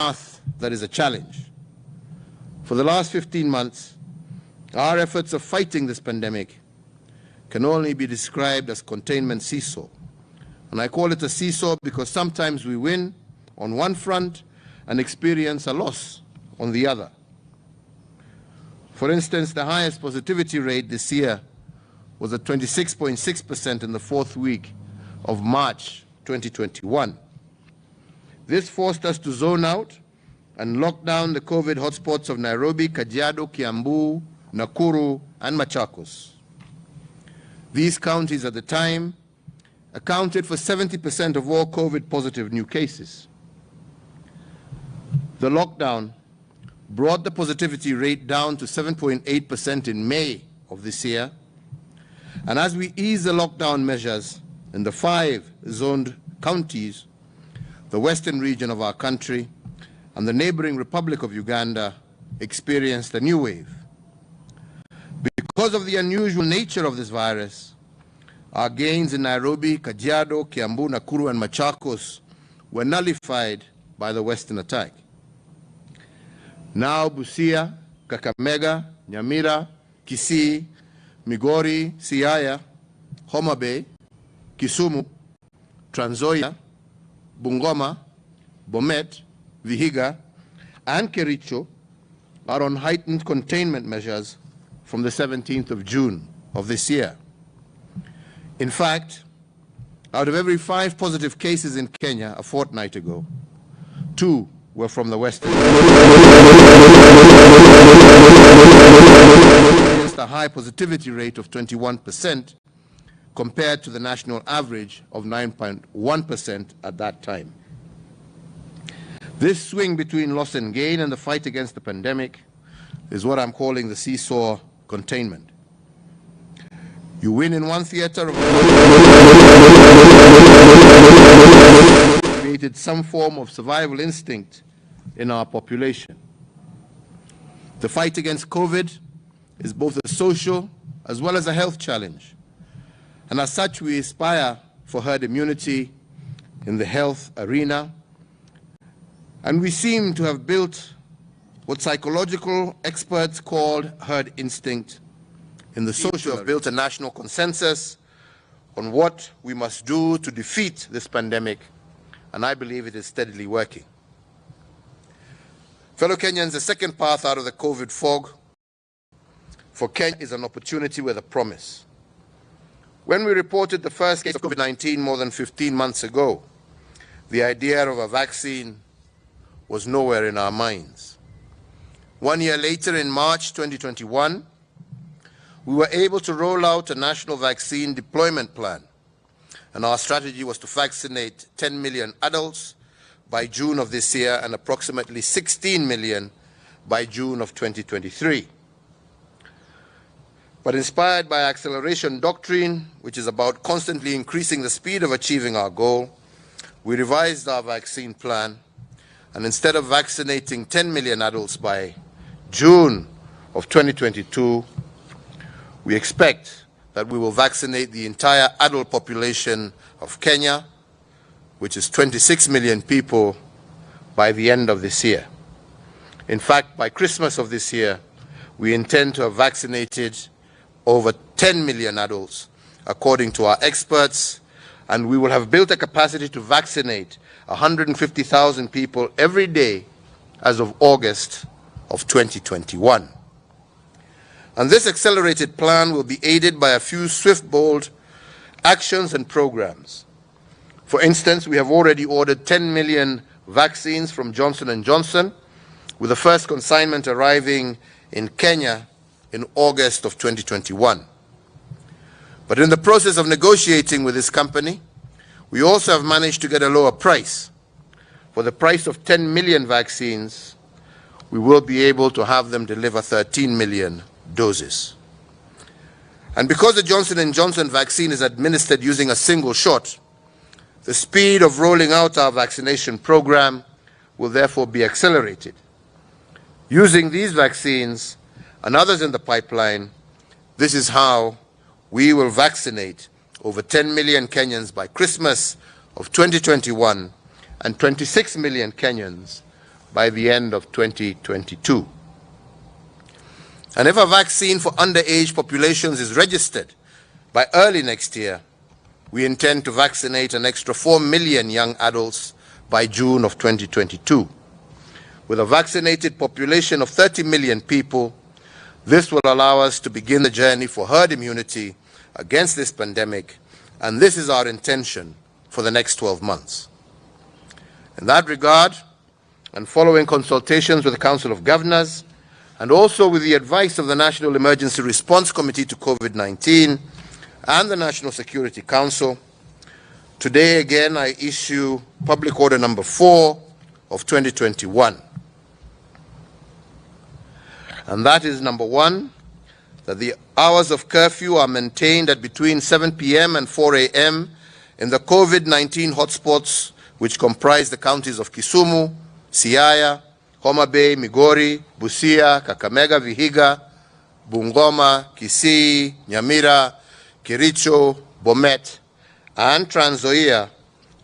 path that is a challenge. For the last 15 months, our efforts of fighting this pandemic can only be described as containment seesaw. And I call it a seesaw because sometimes we win on one front and experience a loss on the other. For instance, the highest positivity rate this year was at 26.6% in the fourth week of March 2021. This forced us to zone out and lock down the COVID hotspots of Nairobi, Kajiado, Kiambu, Nakuru, and Machakos. These counties at the time accounted for 70% of all COVID-positive new cases. The lockdown brought the positivity rate down to 7.8% in May of this year. And as we ease the lockdown measures in the 5 zoned counties, the western region of our country and the neighboring Republic of Uganda experienced a new wave. Because of the unusual nature of this virus, our gains in Nairobi, Kajiado, Kiambu, Nakuru, and Machakos were nullified by the Western attack. Now Busia, Kakamega, Nyamira, Kisii, Migori, Siaya, Homa Bay, Kisumu, Trans Nzoia, Bungoma, Bomet, Vihiga, and Kericho are on heightened containment measures from the 17th of June of this year. In fact, out of every 5 positive cases in Kenya a fortnight ago, 2 were from the Western. Against a high positivity rate of 21% compared to the national average of 9.1% at that time. This swing between loss and gain in the fight against the pandemic is what I'm calling the seesaw containment. You win in one theater of created some form of survival instinct in our population. The fight against COVID is both a social as well as a health challenge. And as such, we aspire for herd immunity in the health arena. And we seem to have built what psychological experts call herd instinct in the social. We have built a national consensus on what we must do to defeat this pandemic, and I believe it is steadily working. Fellow Kenyans, the second path out of the COVID fog for Kenya is an opportunity with a promise. When we reported the first case of COVID-19 more than 15 months ago, the idea of a vaccine was nowhere in our minds. 1 year later, in March 2021, we were able to roll out a national vaccine deployment plan, and our strategy was to vaccinate 10 million adults by June of this year and approximately 16 million by June of 2023. But inspired by acceleration doctrine, which is about constantly increasing the speed of achieving our goal, we revised our vaccine plan, and instead of vaccinating 10 million adults by June of 2022, we expect that we will vaccinate the entire adult population of Kenya, which is 26 million people, by the end of this year. In fact, by Christmas of this year, we intend to have vaccinated over 10 million adults, according to our experts, and we will have built a capacity to vaccinate 150,000 people every day as of August of 2021. And this accelerated plan will be aided by a few swift, bold actions and programs. For instance, we have already ordered 10 million vaccines from Johnson & Johnson, with the first consignment arriving in Kenya in August of 2021. But in the process of negotiating with this company, we also have managed to get a lower price. For the price of 10 million vaccines, we will be able to have them deliver 13 million doses. And because the Johnson & Johnson vaccine is administered using a single shot, the speed of rolling out our vaccination program will therefore be accelerated. Using these vaccines and others in the pipeline, this is how we will vaccinate over 10 million Kenyans by Christmas of 2021 and 26 million Kenyans by the end of 2022. And if a vaccine for underage populations is registered by early next year, we intend to vaccinate an extra 4 million young adults by June of 2022. With a vaccinated population of 30 million people, this will allow us to begin the journey for herd immunity against this pandemic, and this is our intention for the next 12 months. In that regard, and following consultations with the Council of Governors, and also with the advice of the National Emergency Response Committee to COVID-19 and the National Security Council, today again I issue Public Order number 4 of 2021. And that is, number 1, that the hours of curfew are maintained at between 7 p.m. and 4 a.m. in the COVID-19 hotspots, which comprise the counties of Kisumu, Siaya, Homa Bay, Migori, Busia, Kakamega, Vihiga, Bungoma, Kisii, Nyamira, Kericho, Bomet, and Trans Nzoia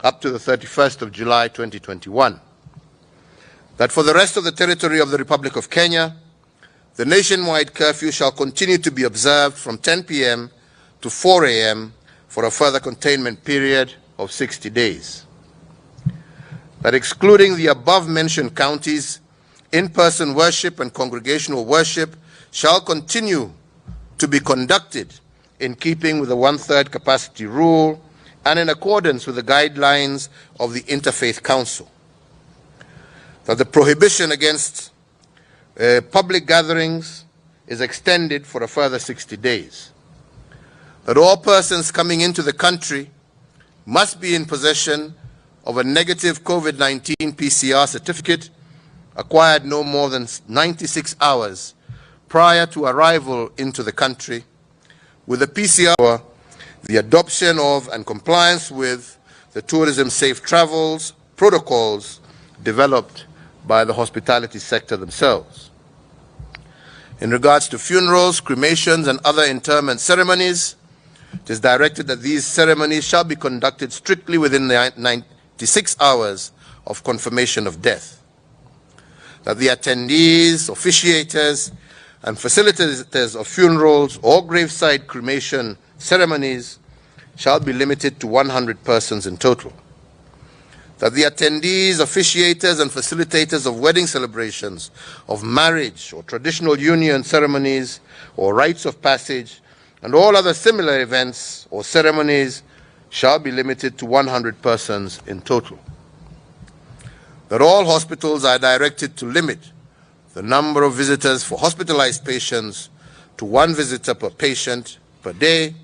up to the 31st of July 2021. That for the rest of the territory of the Republic of Kenya, the nationwide curfew shall continue to be observed from 10 p.m. to 4 a.m. for a further containment period of 60 days. That excluding the above-mentioned counties, in-person worship and congregational worship shall continue to be conducted in keeping with the one-third capacity rule and in accordance with the guidelines of the Interfaith Council. That the prohibition against public gatherings is extended for a further 60 days. That all persons coming into the country must be in possession of a negative COVID-19 PCR certificate acquired no more than 96 hours prior to arrival into the country, with the PCR, the adoption of and compliance with the tourism safe travels protocols developed by the hospitality sector themselves. In regards to funerals, cremations, and other interment ceremonies, it is directed that these ceremonies shall be conducted strictly within the 96 hours of confirmation of death. That the attendees, officiators, and facilitators of funerals or graveside cremation ceremonies shall be limited to 100 persons in total. That the attendees, officiators, and facilitators of wedding celebrations, of marriage or traditional union ceremonies or rites of passage, and all other similar events or ceremonies shall be limited to 100 persons in total. That all hospitals are directed to limit the number of visitors for hospitalized patients to 1 visitor per patient per day,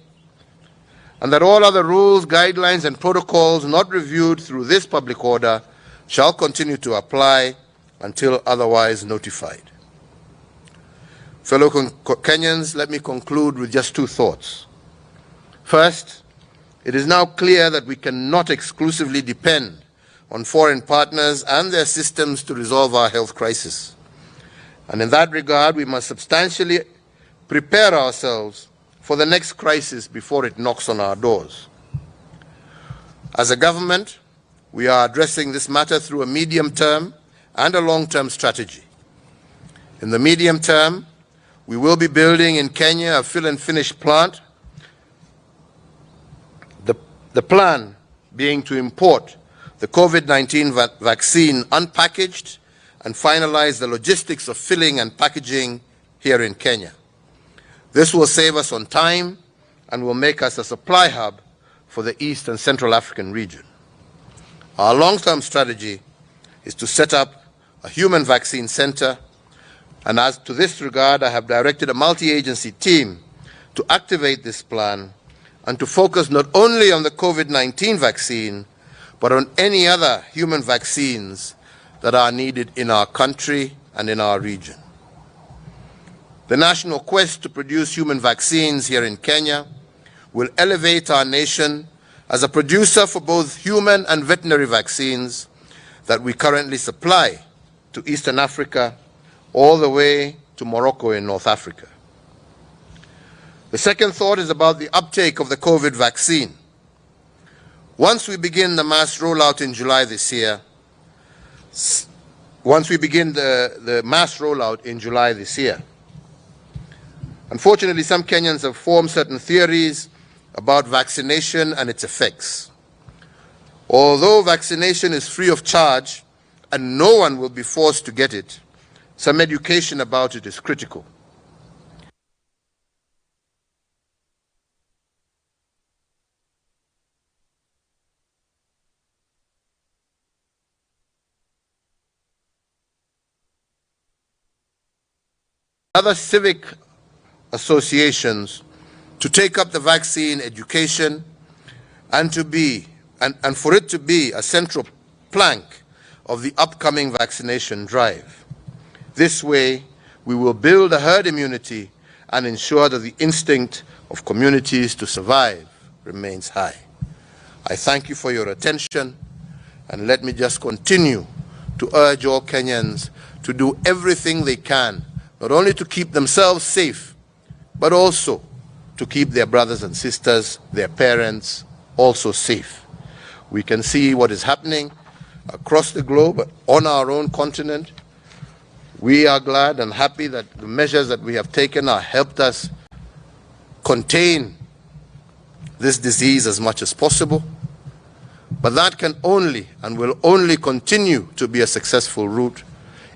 and that all other rules, guidelines, and protocols not reviewed through this public order shall continue to apply until otherwise notified. Fellow Kenyans, let me conclude with just 2 thoughts. First, it is now clear that we cannot exclusively depend on foreign partners and their systems to resolve our health crisis. And in that regard, we must substantially prepare ourselves for the next crisis before it knocks on our doors. As a government, we are addressing this matter through a medium-term and a long-term strategy. In the medium term, we will be building in Kenya a fill and finish plant, the plan being to import the COVID-19 vaccine unpackaged and finalize the logistics of filling and packaging here in Kenya. This will save us on time and will make us a supply hub for the East and Central African region. Our long-term strategy is to set up a human vaccine center, and as to this regard, I have directed a multi-agency team to activate this plan and to focus not only on the COVID-19 vaccine, but on any other human vaccines that are needed in our country and in our region. The national quest to produce human vaccines here in Kenya will elevate our nation as a producer for both human and veterinary vaccines that we currently supply to Eastern Africa all the way to Morocco in North Africa. The second thought is about the uptake of the COVID vaccine. Once we begin the mass rollout in July this year, once we begin the mass rollout in July this year. Unfortunately, some Kenyans have formed certain theories about vaccination and its effects. Although vaccination is free of charge and no one will be forced to get it, some education about it is critical. Other civic associations to take up the vaccine education and for it to be a central plank of the upcoming vaccination drive. This way, we will build a herd immunity and ensure that the instinct of communities to survive remains high. I thank you for your attention, and let me just continue to urge all Kenyans to do everything they can, not only to keep themselves safe, but also to keep their brothers and sisters, their parents, also safe. We can see what is happening across the globe, on our own continent. We are glad and happy that the measures that we have taken have helped us contain this disease as much as possible. But that can only and will only continue to be a successful route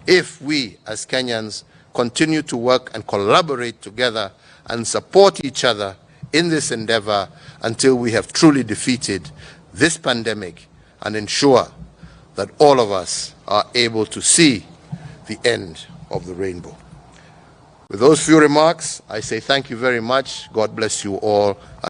if we, as Kenyans, continue to work and collaborate together and support each other in this endeavor until we have truly defeated this pandemic and ensure that all of us are able to see the end of the rainbow. With those few remarks, I say thank you very much. God bless you all.